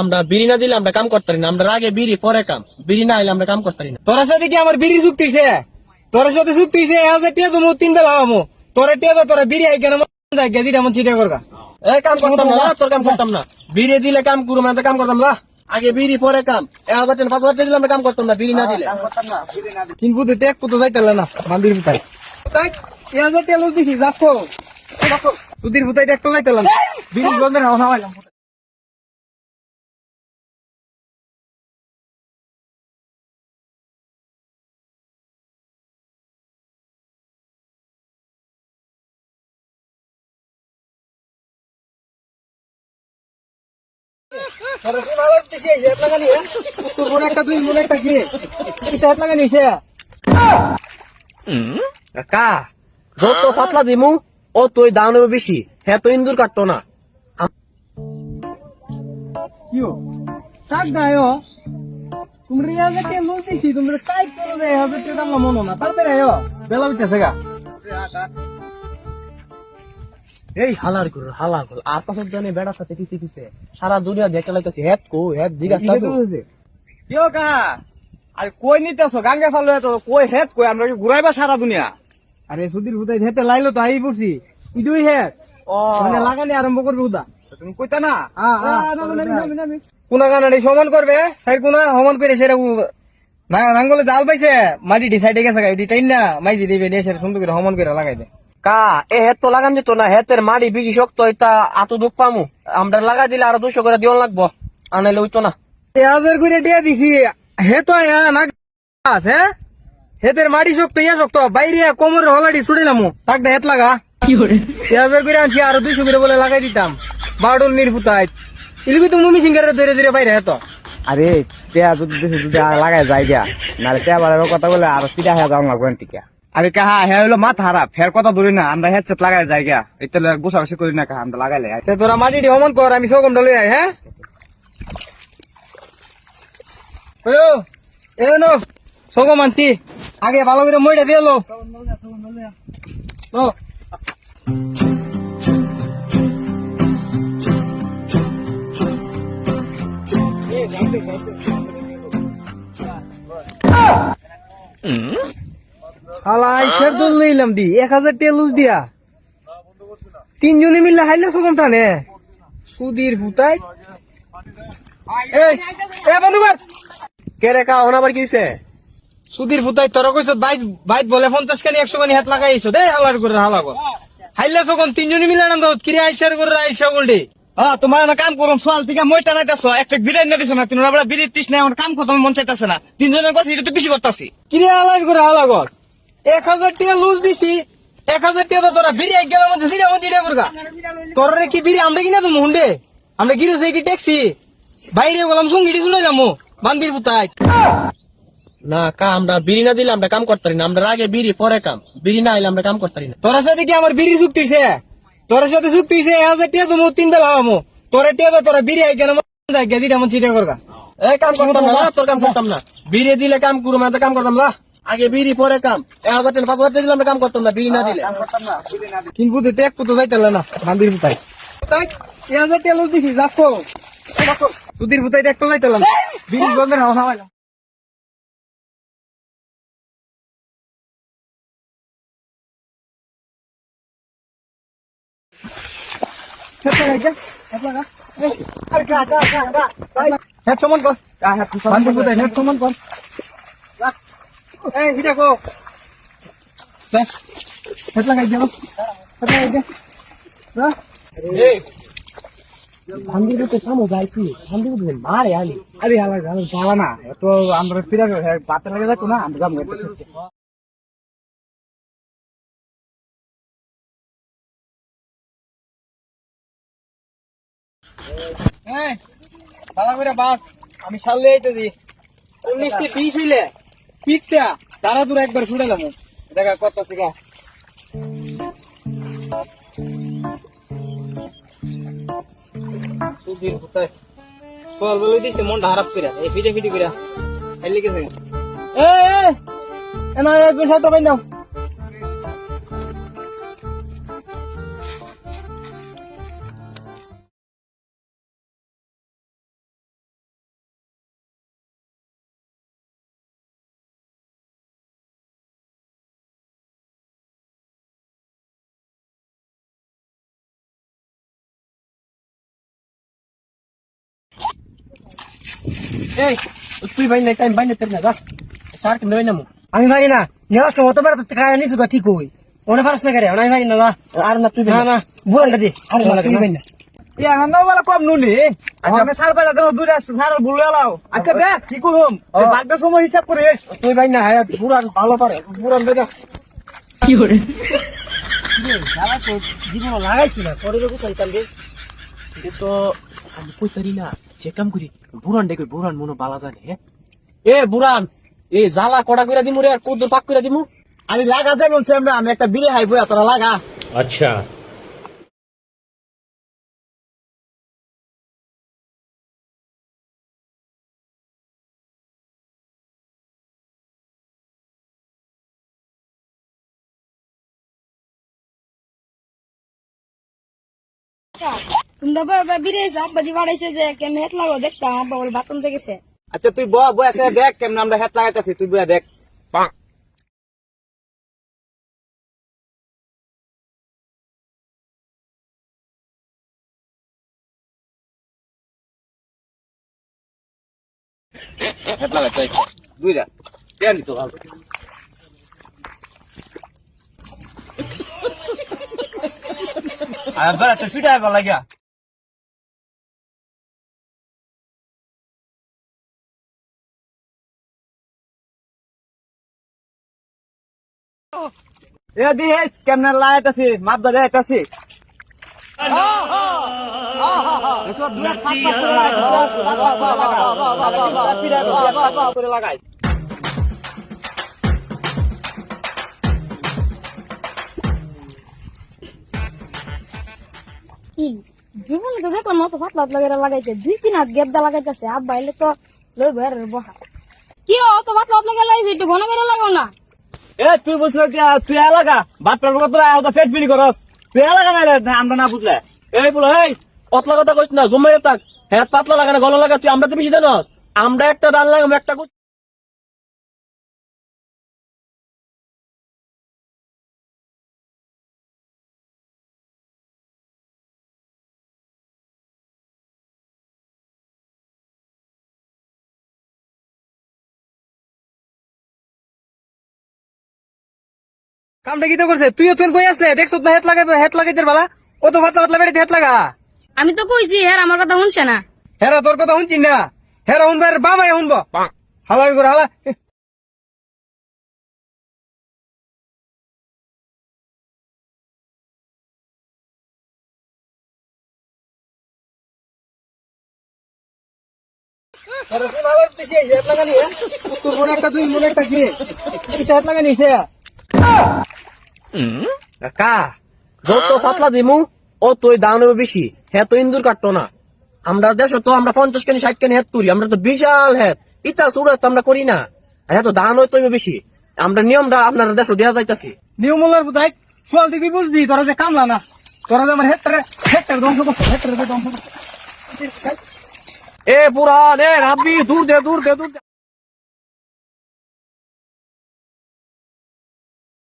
আমরা বিড়ি না দিলে আমরা কাম করতে পারি না। আমরা আগে বিড়ি পরে কাম, বিড়ি না হইলে আমরা কাম করতে পারি না। তোর সাথে কি আমার বিড়ি চুক্তি হইছে? তোর সাথে চুক্তি হইছে 1000 টাকা তুমি 3 বেলা হবো। তোরে টাকা তোরা বিড়ি আই কেন যায় গেজি এমন চিটা করগা। কাম করতাম না, তোর কাম করতাম না। বিড়ি দিলে কাম করবো না, কাম করতাম না। আগে বিড়ি পরে কাম। 1000 টাকা 5000 টাকা দিলে আমরা কাম করতাম না বিড়ি না দিলে। তিন পুতে এক পুতো যাইতালে না মান্দির পুতাই। তাই 1000 টাকা লুজ দিছি যাচ্ছো। সুধীর পুতাই একটা যাইতালে না। বিড়ি গন্ধের হাওয়া খাওয়াইলাম। কাকা যত পাতলা দিমু ও তুই দাম নেবে বেশি। হ্যাঁ তো ইন্দুর কাটতো না। এই হালার করো হালা করো আর পাঁচ জানে বেড়ার সাথে কিসে কিসে সারা দুনিয়া দেখে লাইতেছি হেড কো হেড জিজ্ঞাসা কিয় কাহা আর কই নিতেছ গাঙ্গে ফালো এত কই হেত কই আমরা কি ঘুরাইবা সারা দুনিয়া। আরে সুধীর হুদাই হেতে লাইলো তো আই পড়ছি ইদুই হেত ও মানে লাগানি আরম্ভ করবে হুদা তুমি কইতা না কোনা গানানি সমান করবে সাইর কোনা সমান করে সেরা না নাঙ্গলে জাল পাইছে মাটি ডি সাইডে গেছে গাই দিটাই না মাইজি দিবে নিয়ে সেরা সুন্দর করে সমান করে লাগাই দে। কা এ হেড তো লাগান যেত না হেতের মাড়ি বেশি শক্ত এটা আতো দুঃখ পামু। আমরা লাগাই দিলে আরো 200 করে দিন লাগবো, আনাইলে হইতো না। 1000 করে দিয়ে দিছি হেতো না আছে হেতের মাটি শক্ত ইয়া শক্ত বাইরে কোমরের হলাডি ছুড়িলাম তাক দে হেত লাগা 1000 করে আনছি আরো 200 করে বলে লাগাই দিতাম বাড়ুন নির্ফুতাই ইলগি তো মুমি সিঙ্গারে ধরে ধরে বাইরে হেতো। আরে টেয়া যদি লাগাই যায় গিয়া নাহলে টেয়া বাড়ার কথা বলে আর সিধা হয়ে যাওয়া লাগবে টিকা। আরে কাহা হ্যাঁ হইলো মাথা হারা ফের কথা ধরি না আমরা হেডসেট লাগাই যায় গিয়া এটা বসাবসি করি না কাহা আমরা লাগাইলে তোরা মাটি হমন কর আমি সগমটা লই আই হ্যাঁ এ নো সগম আনছি আগে ভালো করে মইটা দিয়ে লো হালাই শের দল লইলাম দি 1000 টাকা লুজ দিয়া 3 জনে মিললে হাইলে সগম টানে সুধীর ভুতাই বন্ধুবার কে রে কা ওনা আবার কি হইছে? সুধীর ভুতাই তোর কইছ বাইত বলে 50 কানি 100 কানি হাত লাগাইছো দে হালার করে হালা কর হাইলে সগম 3 জনে মিলে আনন্দ কিরে আইসার করে আইসা গোল্ডি তোমার না কাম করুম সোয়াল থেকে মই টানাইতাছ একটা বিড়াই না দিছ না তিন বড় বিড়ি তিস না আমার কাম খতম মন চাইতাছে না 3 জনের কথা এটা তো বেশি করতাছি কিরে হালার করে হালা কর 1000 টাকা লুজ দিছি 1000 টাকা তোরা বিড়ি এক গেলার মধ্যে দিরা মধ্যে দিরা করগা তোরে কি বিড়ি আমরা কিনা তুমি হুন্ডে আমরা গিরো সেই কি ট্যাক্সি বাইরে গেলাম সঙ্গিটি চলে যাবো বান্দির পুতাই না কা আমরা বিড়ি না দিলে আমরা কাম করতে পারি না। আমরা আগে বিড়ি পরে কাম, বিড়ি না হইলে আমরা কাম করতে পারি না। তোর সাথে কি আমার বিড়ি চুক্তি হইছে? তোর সাথে চুক্তি হইছে 1000 টাকা তুমি 3 বেলা হবো তোরে টাকা তোরা বিড়ি আই কেন যায় গেজি এমন চিটা করগা। কাম করতাম না, তোর কাম করতাম না। বিড়ি দিলে কাম করবো না, কাম করতাম না। আগে বিড়ি পরে কাম। 1000 টাকা 5000 টাকা দিলে আমরা কাম করতাম না বিড়ি না দিলে। তিন পুতে এক পুতো যাইতালে না বান্দির পুতাই। তাই 1000 টাকা লুজ দিছি যাচ্ছো। সুধীর পুতাই একটা যাইতালে না বিড়ি গন্ধের হাওয়া খাওয়াইলাম। হেড সমান কর বান্দির পুতাই হেড সমান কর এই হিটা কো হেড লাগাই দাও হেড লাগাই দে এই ভান্দির তো সামো যাইছি, ভান্দির তো মারে আলি। আরে হালা জ্বালা না তো আমরা ফিরে বাতে লাগে যাচ্ছ না আমরা যাবো ভালো করে বাস আমি সামনে আইতেছি 19-20 হইলে পিঠটা দাঁড়া দূর একবার ছুড়ালাম দেখা কত শিখা সুধীর কোথায় সোয়াল বলে দিছে মনটা খারাপ করে এই ফিটে ফিটে করে এলি গেছে এনা একজন সাথে পাই নাও এই তুই ভাই নাই টাইম বাইনে তের না যা সার কিনে ভাই নামু আমি ভাই না নেওয়ার সময় তো বেড়া টাকা নিছো ঠিক হই ওনে ফারস না করে আমি ভাই না আর না তুই না না বুড়াটা দে আর না তুই ভাই না ইয়া না বলা কম নুনি আচ্ছা আমি সার পাইলা দেব দুইটা সার বুলে লাও আচ্ছা দেখ কি করুম বাগদা সময় হিসাব করে তুই ভাই না হ্যাঁ পুরান ভালো পারে পুরান বেটা যারা তো জীবন লাগাইছি না পরে তো চাইতাম রে এ তো আমি কই পারি না যে কাম করি বুরান দেখো বুরান মনো বালা জানে হ্যাঁ এ বুরান এ জালা কড়া কইরা দিমু রে আর কদ্দুর পাক কইরা দিমু আরে লাগা যাই বলছি আমরা আমি একটা বিড়ি হাইবো তোরা লাগা अच्छा তোমরা বিরেছে আব্বাজি বাড়াইছে যে কেন হেট লাগো দেখতাম আব্বা বলে বাথরুম থেকে গেছে আচ্ছা তুই বয় আছে দেখ কেমন আমরা হেট লাগাইতাছি তুই বয়া দেখ হেট লাগাইতাই দুইটা কেন দিত ভালো আর বড় তো ফিটা ভালো লাগা এ দিস কেমন লাগাইতাছি মাপ ধরে আইতাছি লাগাই কি জীবনে তো দেখলাম অত পাতলা পাতলা করে লাগাইছে 2-3 হাত গেদ্দা লাগাইতেছে আব্বা এলে তো লই ভয়ের বহা কি অত পাতলা পাতলা করে লাগাইছে একটু ঘন করে লাগাও না এ তুই বুঝলো তুই এলাকা বাটপার কত পেট বিড়ি করস তুই এলাকা না রে আমরা না বুঝলে এই বলো এই পাতলা কথা কইছ না জমাইরে থাক হ্যাঁ পাতলা লাগা না গলা লাগা তুই আমরা তো বেশি জানোস আমরা একটা ডাল লাগাম একটা কামটা কি তো করছে তুইও তোর কই আসলে দেখছ না হেট লাগাইতে বালা ও তো পাতলা পাতলা বেড়ে হেট লাগা আমি তো কইছি হ্যাঁ আমার কথা শুনছে না হেরা তোর কথা শুনছি না হেরা শুনবে আর বামাই শুনবো হালার করে হালা কা যত পাতলা দিমু ও তুই দাম নেবে বেশি হ্যাঁ তো ইন্দুর কাটতো না আমরা দেশ তো আমরা 50 কেনি 60 কেনি হেত করি আমরা তো বিশাল হেত ইটা সুরা তো আমরা করি না হ্যাঁ তো দাম হইতো বেশি আমরা নিয়মটা আপনার দেশ দেওয়া যাইতাছি নিয়মলার বুঝাই সোয়াল দিবি বুঝদি তোরা যে কামলা না তোরা যে আমার হেক্টর ধ্বংস করছো হেক্টর ধ্বংস করছো এ পুরা নে রাব্বি দূর দে